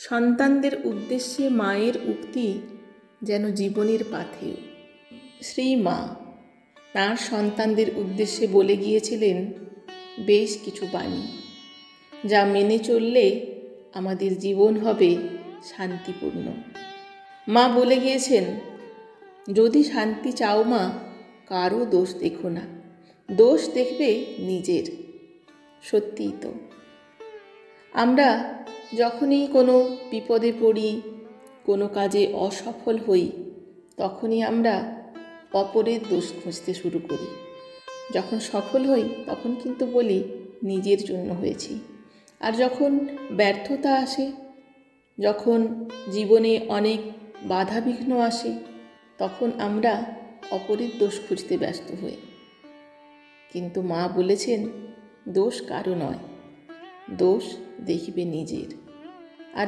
সন্তানদের উদ্দেশ্যে মায়ের উক্তি যেন জীবনের পাথেয়। শ্রী মা তাঁর সন্তানদের উদ্দেশ্যে বলে গিয়েছিলেন বেশ কিছু বাণী, যা মেনে চললে আমাদের জীবন হবে শান্তিপূর্ণ। মা বলে গিয়েছেন, যদি শান্তি চাও মা, কারো দোষ দেখো না, দোষ দেখবে নিজের। সত্যিই তো, আমরা যখনই কোনো বিপদে পড়ি, কোনো কাজে অসফল হই, তখনই আমরা অপরের দোষ খুঁজতে শুরু করি। যখন সফল হই তখন কিন্তু বলি নিজের জন্য হয়েছি। আর যখন ব্যর্থতা আসে, যখন জীবনে অনেক বাধাবিঘ্ন আসে, তখন আমরা অপরের দোষ খুঁজতে ব্যস্ত হই। কিন্তু মা বলেছেন, দোষ কারো নয়, দোষ দেখবে নিজের। আর